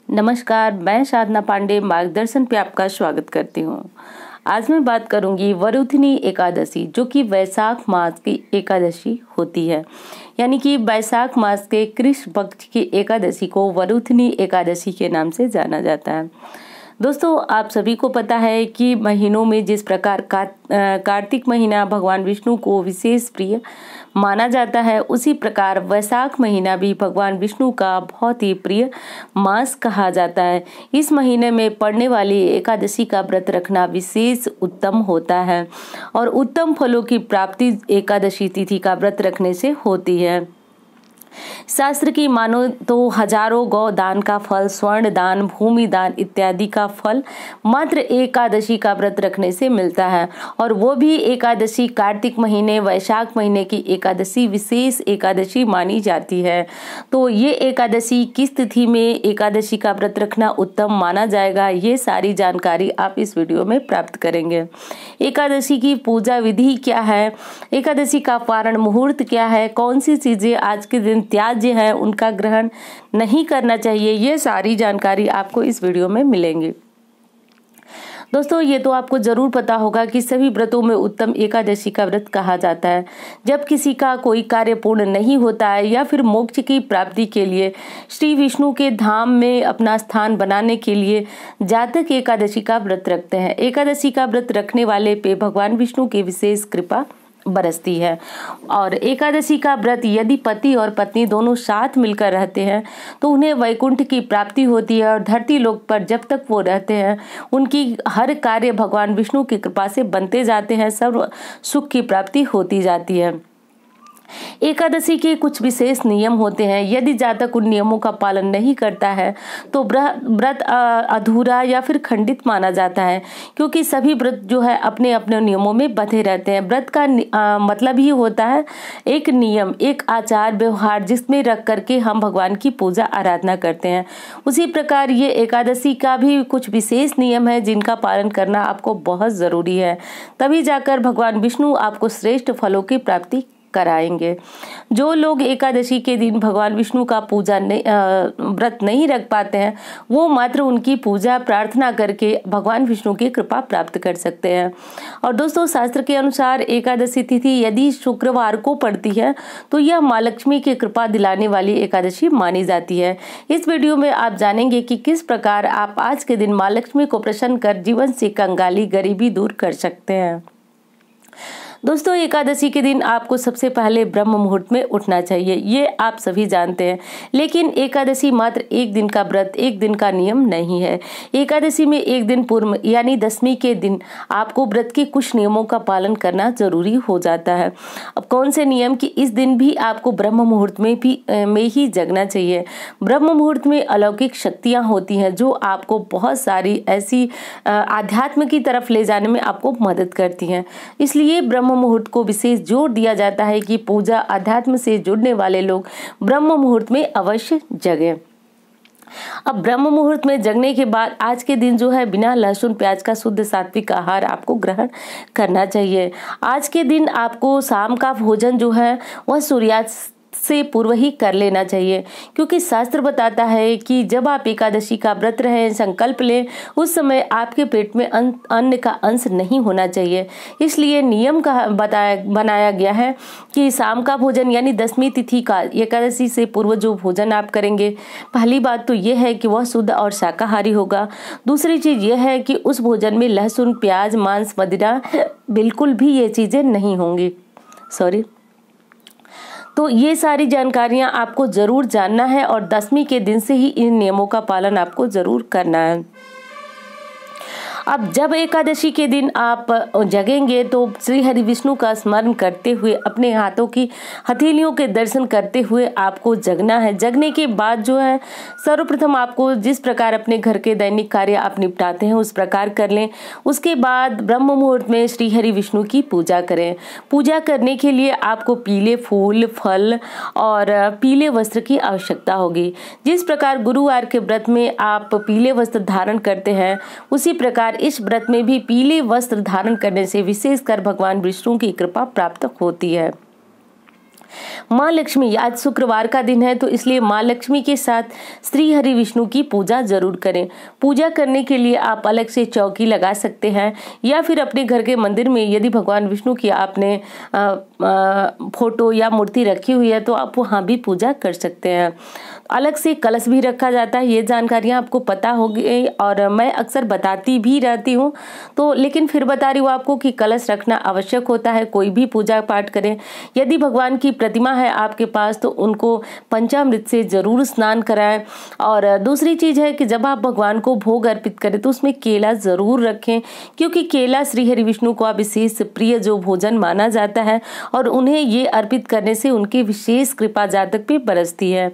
नमस्कार, मैं साधना पांडे मार्गदर्शन पे आपका स्वागत करती हूँ। आज मैं बात करूंगी वरुथिनी एकादशी, जो कि वैशाख मास की एकादशी होती है। यानी कि वैशाख मास के कृष्ण पक्ष की एकादशी को वरुथिनी एकादशी के नाम से जाना जाता है। दोस्तों, आप सभी को पता है कि महीनों में जिस प्रकार कार्तिक महीना भगवान विष्णु को विशेष प्रिय माना जाता है, उसी प्रकार वैशाख महीना भी भगवान विष्णु का बहुत ही प्रिय मास कहा जाता है। इस महीने में पड़ने वाली एकादशी का व्रत रखना विशेष उत्तम होता है और उत्तम फलों की प्राप्ति एकादशी तिथि का व्रत रखने से होती है। शास्त्र की मानो तो हजारों गौ दान का फल, स्वर्ण दान, भूमि दान इत्यादि का फल मात्र एकादशी का व्रत रखने से मिलता है, और वो भी एकादशी कार्तिक महीने वैशाख महीने की एकादशी विशेष एकादशी मानी जाती है। तो ये एकादशी किस तिथि में एकादशी का व्रत रखना उत्तम माना जाएगा, ये सारी जानकारी आप इस वीडियो में प्राप्त करेंगे। एकादशी की पूजा विधि क्या है, एकादशी का पारण मुहूर्त क्या है, कौन सी चीजें आज के दिन त्याज्य है, उनका ग्रहण नहीं करना चाहिए, ये सारी जानकारी आपको इस वीडियो में मिलेंगी। दोस्तों, ये तो आपको जरूर पता होगा कि सभी व्रतों में उत्तम एकादशी का व्रत कहा जाता है। जब किसी का कोई कार्य पूर्ण नहीं होता है या फिर मोक्ष की प्राप्ति के लिए श्री विष्णु के धाम में अपना स्थान बनाने के लिए जातक एकादशी का व्रत रखते हैं। एकादशी का व्रत रखने वाले पे भगवान विष्णु की विशेष कृपा बरसती है। और एकादशी का व्रत यदि पति और पत्नी दोनों साथ मिलकर रहते हैं तो उन्हें वैकुंठ की प्राप्ति होती है, और धरती लोक पर जब तक वो रहते हैं उनकी हर कार्य भगवान विष्णु की कृपा से बनते जाते हैं, सर्व सुख की प्राप्ति होती जाती है। एकादशी के कुछ विशेष नियम होते हैं। यदि जातक उन नियमों का पालन नहीं करता है तो व्रत अधूरा या फिर खंडित माना जाता है, क्योंकि सभी व्रत जो है अपने अपने नियमों में बंधे रहते हैं। व्रत का मतलब ही होता है एक नियम, एक आचार व्यवहार जिसमें रख करके हम भगवान की पूजा आराधना करते हैं। उसी प्रकार ये एकादशी का भी कुछ विशेष नियम है जिनका पालन करना आपको बहुत जरूरी है, तभी जाकर भगवान विष्णु आपको श्रेष्ठ फलों की प्राप्ति कराएंगे। जो लोग एकादशी के दिन भगवान विष्णु का व्रत नहीं रख पाते हैं, वो मात्र उनकी पूजा प्रार्थना करके भगवान विष्णु की कृपा प्राप्त कर सकते हैं। और दोस्तों, शास्त्र के अनुसार एकादशी तिथि यदि शुक्रवार को पड़ती है तो यह माँ लक्ष्मी की कृपा दिलाने वाली एकादशी मानी जाती है। इस वीडियो में आप जानेंगे कि किस प्रकार आप आज के दिन माँ लक्ष्मी को प्रसन्न कर जीवन से कंगाली गरीबी दूर कर सकते हैं। दोस्तों, एकादशी के दिन आपको सबसे पहले ब्रह्म मुहूर्त में उठना चाहिए, ये आप सभी जानते हैं। लेकिन एकादशी मात्र एक दिन का व्रत, एक दिन का नियम नहीं है। एकादशी में एक दिन पूर्व यानी दशमी के दिन आपको व्रत के कुछ नियमों का पालन करना जरूरी हो जाता है। अब कौन से नियम कि इस दिन भी आपको ब्रह्म मुहूर्त में ही जगना चाहिए। ब्रह्म मुहूर्त में अलौकिक शक्तियां होती हैं जो आपको बहुत सारी ऐसी आध्यात्म की तरफ ले जाने में आपको मदद करती हैं। इसलिए ब्रह्म मुहूर्त को विशेष जोर दिया जाता है कि पूजा अध्यात्म से जुड़ने वाले लोग ब्रह्म मुहूर्त में अवश्य जगें। अब ब्रह्म मुहूर्त में जगने के बाद आज के दिन जो है बिना लहसुन प्याज का शुद्ध सात्विक आहार आपको ग्रहण करना चाहिए। आज के दिन आपको शाम का भोजन जो है वह सूर्यास्त से पूर्व ही कर लेना चाहिए, क्योंकि शास्त्र बताता है कि जब आप एकादशी का व्रत रहें, संकल्प लें, उस समय आपके पेट में अन्न का अंश नहीं होना चाहिए। इसलिए नियम का बनाया गया है कि शाम का भोजन यानी दशमी तिथि का एकादशी से पूर्व जो भोजन आप करेंगे, पहली बात तो यह है कि वह शुद्ध और शाकाहारी होगा। दूसरी चीज यह है कि उस भोजन में लहसुन, प्याज, मांस, मदिरा बिल्कुल भी ये चीजें नहीं होंगी। तो ये सारी जानकारियां आपको जरूर जानना है, और दशमी के दिन से ही इन नियमों का पालन आपको जरूर करना है। अब जब एकादशी के दिन आप जगेंगे तो श्री हरि विष्णु का स्मरण करते हुए, अपने हाथों की हथेलियों के दर्शन करते हुए आपको जगना है। जगने के बाद जो है सर्वप्रथम आपको जिस प्रकार अपने घर के दैनिक कार्य आप निपटाते हैं उस प्रकार कर लें। उसके बाद ब्रह्म मुहूर्त में श्री हरि विष्णु की पूजा करें। पूजा करने के लिए आपको पीले फूल, फल और पीले वस्त्र की आवश्यकता होगी। जिस प्रकार गुरुवार के व्रत में आप पीले वस्त्र धारण करते हैं, उसी प्रकार इस व्रत में भी पीले वस्त्र धारण करने से विशेषकर भगवान विष्णु की कृपा प्राप्त होती है। माँ लक्ष्मी, आज शुक्रवार का दिन है तो इसलिए माँ लक्ष्मी के साथ श्री हरि विष्णु की पूजा जरूर करें। पूजा करने के लिए आप अलग से चौकी लगा सकते हैं या फिर अपने घर के मंदिर में यदि भगवान विष्णु की आपने फोटो या मूर्ति रखी हुई है तो आप वहाँ भी पूजा कर सकते हैं। अलग से कलश भी रखा जाता है, ये जानकारियाँ आपको पता होगी और मैं अक्सर बताती भी रहती हूँ, तो लेकिन फिर बता रही हूँ आपको कि कलश रखना आवश्यक होता है कोई भी पूजा पाठ करें। यदि भगवान की प्रतिमा है आपके पास तो उनको पंचामृत से जरूर स्नान कराएं। और दूसरी चीज है कि जब आप भगवान को भोग अर्पित करें तो उसमें केला जरूर रखें, क्योंकि केला श्री हरि विष्णु का विशेष प्रिय जो भोजन माना जाता है और उन्हें ये अर्पित करने से उनकी विशेष कृपा जातक पे बरसती है।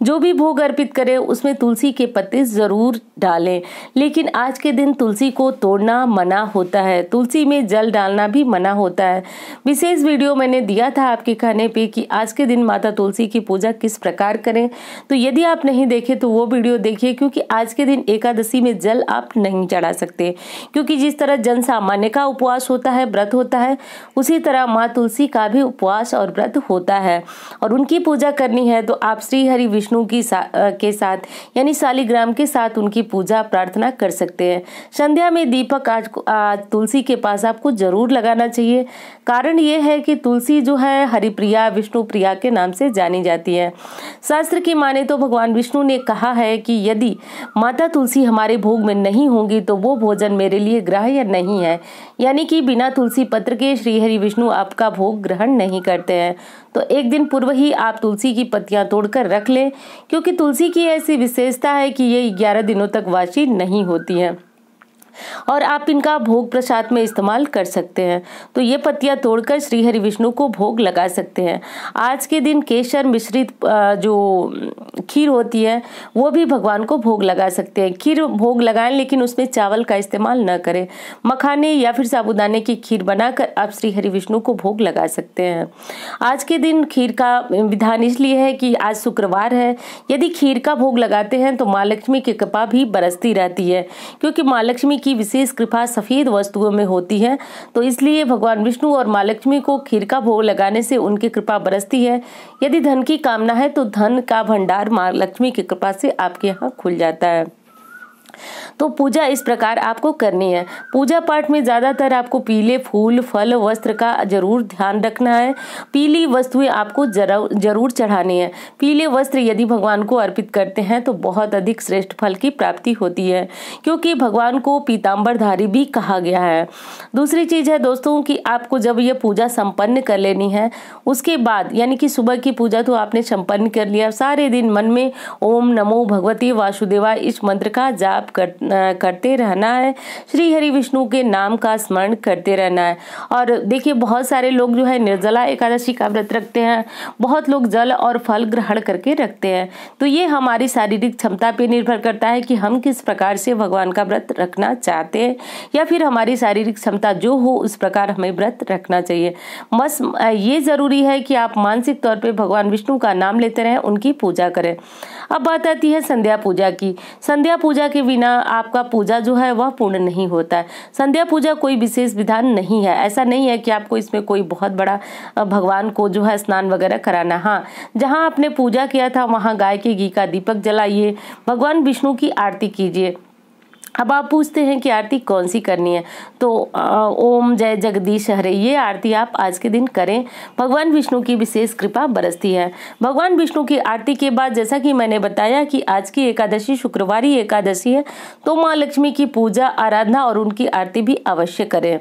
जो भी भोग अर्पित करें उसमें तुलसी के पत्ते जरूर डालें, लेकिन आज के दिन तुलसी को तोड़ना मना होता है, तुलसी में जल डालना भी मना होता है। विशेष वीडियो मैंने दिया था आपके कहने पे कि आज के दिन माता तुलसी की पूजा किस प्रकार करें, तो यदि आप नहीं देखे तो वो वीडियो देखिए, क्योंकि आज के दिन एकादशी में जल आप नहीं चढ़ा सकते, क्योंकि जिस तरह जन सामान्य का उपवास होता है, व्रत होता है, उसी तरह माँ तुलसी का भी उपवास और व्रत होता है और उनकी पूजा करनी है तो आप श्री हरि विष्णु के साथ यानी शालिग्राम के साथ उनकी पूजा प्रार्थना कर सकते हैं। संध्या में दीपक आज तुलसी के पास आपको जरूर लगाना चाहिए। कारण ये है कि तुलसी जो है हरिप्रिया, विष्णु प्रिया के नाम से जानी जाती है। शास्त्र की माने तो भगवान विष्णु ने कहा है कि यदि माता तुलसी हमारे भोग में नहीं होंगी तो वो भोजन मेरे लिए ग्राह्य नहीं है, यानी कि बिना तुलसी पत्र के श्री हरि विष्णु आपका भोग ग्रहण नहीं करते हैं। तो एक दिन पूर्व ही आप तुलसी की पत्तियां तोड़कर रख लें, क्योंकि तुलसी की ऐसी विशेषता है कि ये 11 दिनों तक वासी नहीं होती है और आप इनका भोग प्रसाद में इस्तेमाल कर सकते हैं। तो ये पत्तियां तोड़कर श्री हरि विष्णु को भोग लगा सकते हैं। आज के दिन केसर मिश्रित जो खीर होती है वो भी भगवान को भोग लगा सकते हैं। खीर भोग लगाएं, लेकिन उसमें चावल का इस्तेमाल न करें। मखाने या फिर साबूदाने की खीर बनाकर आप श्री हरि विष्णु को भोग लगा सकते हैं। आज के दिन खीर का विधान इसलिए है कि आज शुक्रवार है। यदि खीर का भोग लगाते हैं तो माँ लक्ष्मी की कृपा भी बरसती रहती है, क्योंकि माँ लक्ष्मी की विशेष कृपा सफेद वस्तुओं में होती है। तो इसलिए भगवान विष्णु और माँ लक्ष्मी को खीर का भोग लगाने से उनकी कृपा बरसती है। यदि धन की कामना है तो धन का भंडार माँ लक्ष्मी की कृपा से आपके यहाँ खुल जाता है। तो पूजा इस प्रकार आपको करनी है। पूजा पाठ में ज्यादातर आपको पीले फूल, फल, वस्त्र का जरूर ध्यान रखना है। पीली वस्तुएं आपको जरूर चढ़ानी है। पीले वस्त्र यदि भगवान को अर्पित करते हैं तो बहुत अधिक श्रेष्ठ फल की प्राप्ति होती है, क्योंकि भगवान को पीताम्बरधारी भी कहा गया है। दूसरी चीज है दोस्तों कि आपको जब ये पूजा संपन्न कर लेनी है, उसके बाद यानी कि सुबह की पूजा तो आपने संपन्न कर लिया, सारे दिन मन में ओम नमो भगवते वासुदेवाय इस मंत्र का जाप करते रहना है। श्री हरि विष्णु के नाम का स्मरण करते रहना है। और देखिए बहुत सारे लोग जो है निर्जला एकादशी का व्रत रखते हैं, बहुत लोग जल और फल ग्रहण करके रखते हैं। तो ये हमारी शारीरिक क्षमता पे निर्भर करता है कि हम किस प्रकार से भगवान का व्रत रखना चाहते हैं, या फिर हमारी शारीरिक क्षमता जो हो उस प्रकार हमें व्रत रखना चाहिए। बस ये जरूरी है कि आप मानसिक तौर पे भगवान विष्णु का नाम लेते रहें, उनकी पूजा करें। अब बात आती है संध्या पूजा की। संध्या पूजा के बिना आपका पूजा जो है वह पूर्ण नहीं होता है। संध्या पूजा कोई विशेष विधान नहीं है, ऐसा नहीं है कि आपको इसमें कोई बहुत बड़ा भगवान को जो है स्नान वगैरह कराना। हाँ, जहाँ आपने पूजा किया था वहाँ गाय के घी का दीपक जलाइए, भगवान विष्णु की आरती कीजिए। अब आप पूछते हैं कि आरती कौन सी करनी है, तो ओम जय जगदीश हरे ये आरती आप आज के दिन करें। भगवान विष्णु की विशेष कृपा बरसती है। भगवान विष्णु की आरती के बाद जैसा कि मैंने बताया कि आज की एकादशी शुक्रवारी एकादशी है, तो माँ लक्ष्मी की पूजा आराधना और उनकी आरती भी अवश्य करें।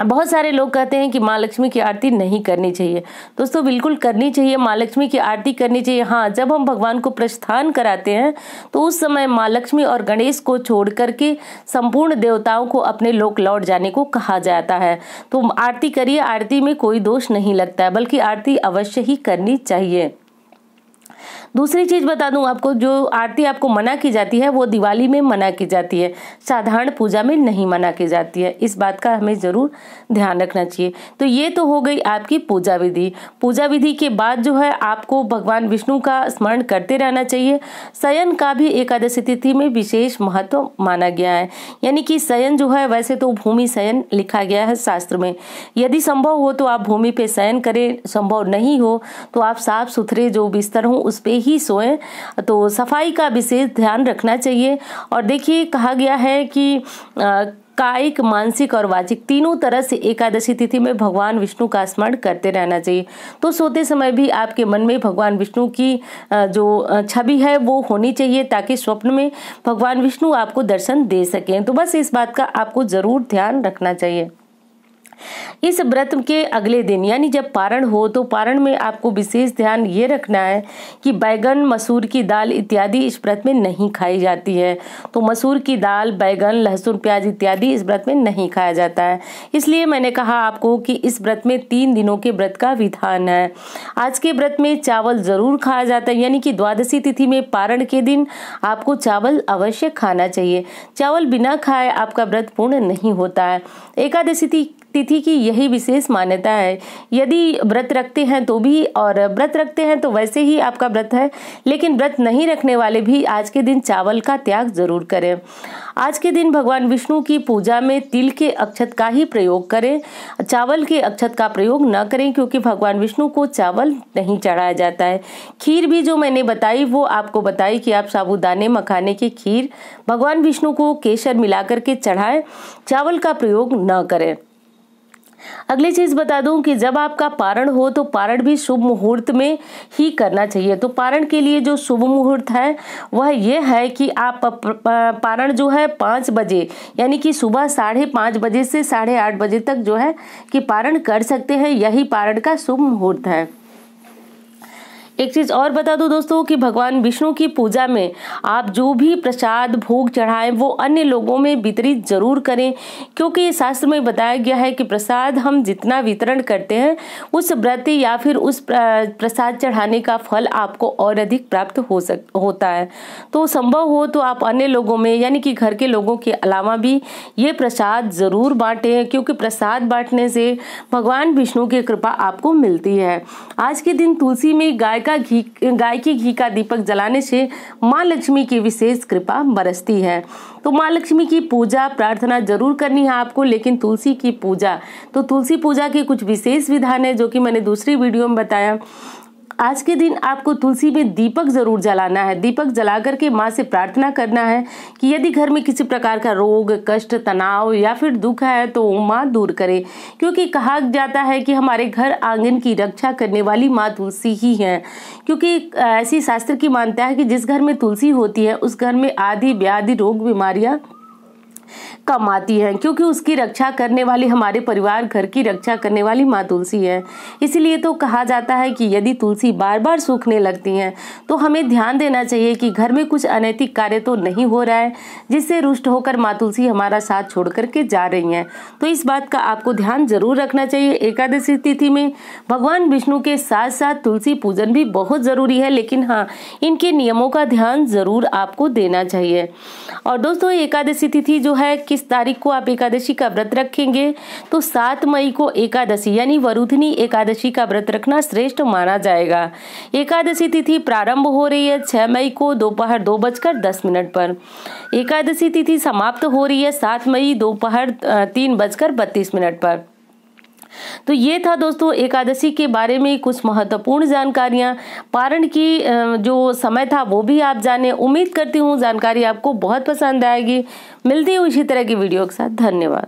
बहुत सारे लोग कहते हैं कि माँ लक्ष्मी की आरती नहीं करनी चाहिए। दोस्तों बिल्कुल करनी चाहिए, माँ लक्ष्मी की आरती करनी चाहिए। हाँ, जब हम भगवान को प्रस्थान कराते हैं तो उस समय माँ लक्ष्मी और गणेश को छोड़ करके संपूर्ण देवताओं को अपने लोक लौट जाने को कहा जाता है। तो आरती करिए, आरती में कोई दोष नहीं लगता है, बल्कि आरती अवश्य ही करनी चाहिए। दूसरी चीज बता दूं आपको, जो आरती आपको मना की जाती है वो दिवाली में मना की जाती है, साधारण पूजा में नहीं मना की जाती है। इस बात का हमें जरूर ध्यान रखना चाहिए। तो ये तो हो गई आपकी पूजा विधि। पूजा विधि के बाद जो है आपको भगवान विष्णु का स्मरण करते रहना चाहिए। शयन का भी एकादशी तिथि में विशेष महत्व माना गया है, यानी कि शयन जो है, वैसे तो भूमि शयन लिखा गया है शास्त्र में, यदि संभव हो तो आप भूमि पे शयन करें, संभव नहीं हो तो आप साफ सुथरे जो बिस्तर हो उस पे ही सोएं। तो सफाई का विशेष ध्यान रखना चाहिए। और देखिए, कहा गया है कि कायिक, मानसिक और वाचिक तीनों तरह से एकादशी तिथि में भगवान विष्णु का स्मरण करते रहना चाहिए। तो सोते समय भी आपके मन में भगवान विष्णु की जो छवि है वो होनी चाहिए, ताकि स्वप्न में भगवान विष्णु आपको दर्शन दे सकें। तो बस इस बात का आपको जरूर ध्यान रखना चाहिए। इस व्रत के अगले दिन यानी जब पारण हो, तो पारण में आपको विशेष ध्यान ये रखना है कि बैगन, मसूर की दाल इत्यादि इस व्रत में नहीं खाई जाती है। तो मसूर की दाल, बैगन, लहसुन, प्याज इत्यादि इस व्रत में नहीं खाया जाता है। इसलिए मैंने कहा आपको कि इस व्रत में 3 दिनों के व्रत का विधान है। आज के व्रत में चावल जरूर खाया जाता है, यानी कि द्वादशी तिथि में पारण के दिन आपको चावल अवश्य खाना चाहिए। चावल बिना खाए आपका व्रत पूर्ण नहीं होता है। एकादशी तिथि की यही विशेष मान्यता है। यदि व्रत रखते हैं तो भी, और व्रत रखते हैं तो वैसे ही आपका व्रत है, लेकिन व्रत नहीं रखने वाले भी आज के दिन चावल का त्याग जरूर करें। आज के दिन भगवान विष्णु की पूजा में तिल के अक्षत का ही प्रयोग करें, चावल के अक्षत का प्रयोग न करें, क्योंकि भगवान विष्णु को चावल नहीं चढ़ाया जाता है। खीर भी जो मैंने बताई वो आपको बताई कि आप साबूदाने मखाने की खीर भगवान विष्णु को केसर मिलाकर के चढ़ाएं, चावल का प्रयोग न करें। अगली चीज बता दूं कि जब आपका पारण हो तो पारण भी शुभ मुहूर्त में ही करना चाहिए। तो पारण के लिए जो शुभ मुहूर्त है वह ये है कि आप पारण जो है 5 बजे, यानी कि सुबह 5:30 बजे से 8:30 बजे तक जो है कि पारण कर सकते हैं। यही पारण का शुभ मुहूर्त है। एक चीज और बता दूं दोस्तों कि भगवान विष्णु की पूजा में आप जो भी प्रसाद भोग चढ़ाएं वो अन्य लोगों में वितरित जरूर करें, क्योंकि शास्त्र में बताया गया है कि प्रसाद हम जितना वितरण करते हैं उस व्रत या फिर उस प्रसाद चढ़ाने का फल आपको और अधिक प्राप्त होता है। तो संभव हो तो आप अन्य लोगों में, यानी कि घर के लोगों के अलावा भी ये प्रसाद जरूर बांटें, क्योंकि प्रसाद बांटने से भगवान विष्णु की कृपा आपको मिलती है। आज के दिन तुलसी में गाय की घी का दीपक जलाने से माँ लक्ष्मी की विशेष कृपा बरसती है। तो माँ लक्ष्मी की पूजा प्रार्थना जरूर करनी है आपको, लेकिन तुलसी की पूजा, तो तुलसी पूजा के कुछ विशेष विधान है जो कि मैंने दूसरी वीडियो में बताया। आज के दिन आपको तुलसी में दीपक जरूर जलाना है। दीपक जला करके माँ से प्रार्थना करना है कि यदि घर में किसी प्रकार का रोग, कष्ट, तनाव या फिर दुख है तो माँ दूर करे, क्योंकि कहा जाता है कि हमारे घर आंगन की रक्षा करने वाली माँ तुलसी ही है। क्योंकि ऐसी शास्त्र की मान्यता है कि जिस घर में तुलसी होती है उस घर में आदि व्याधि, रोग, बीमारियां कम आती हैं, क्योंकि उसकी रक्षा करने वाली, हमारे परिवार घर की रक्षा करने वाली माँ तुलसी है। इसलिए तो कहा जाता है कि यदि तुलसी बार बार सूखने लगती हैं तो हमें ध्यान देना चाहिए कि घर में कुछ अनैतिक कार्य तो नहीं हो रहा है जिससे रुष्ट होकर माँ तुलसी हमारा साथ छोड़ करके जा रही हैं। तो इस बात का आपको ध्यान जरूर रखना चाहिए। एकादशी तिथि में भगवान विष्णु के साथ साथ तुलसी पूजन भी बहुत जरूरी है, लेकिन हाँ, इनके नियमों का ध्यान जरूर आपको देना चाहिए। और दोस्तों, एकादशी तिथि जो है, किस तारीख को आप एकादशी का व्रत रखेंगे, तो 7 मई को एकादशी यानी वरुथिनी एकादशी का व्रत रखना श्रेष्ठ माना जाएगा। एकादशी तिथि प्रारंभ हो रही है 6 मई को दोपहर 2:10 पर। एकादशी तिथि समाप्त हो रही है 7 मई दोपहर 3:32 पर। तो ये था दोस्तों एकादशी के बारे में कुछ महत्वपूर्ण जानकारियां। पारण की जो समय था वो भी आप जाने। उम्मीद करती हूँ जानकारी आपको बहुत पसंद आएगी। मिलती हूँ इसी तरह की वीडियो के साथ। धन्यवाद।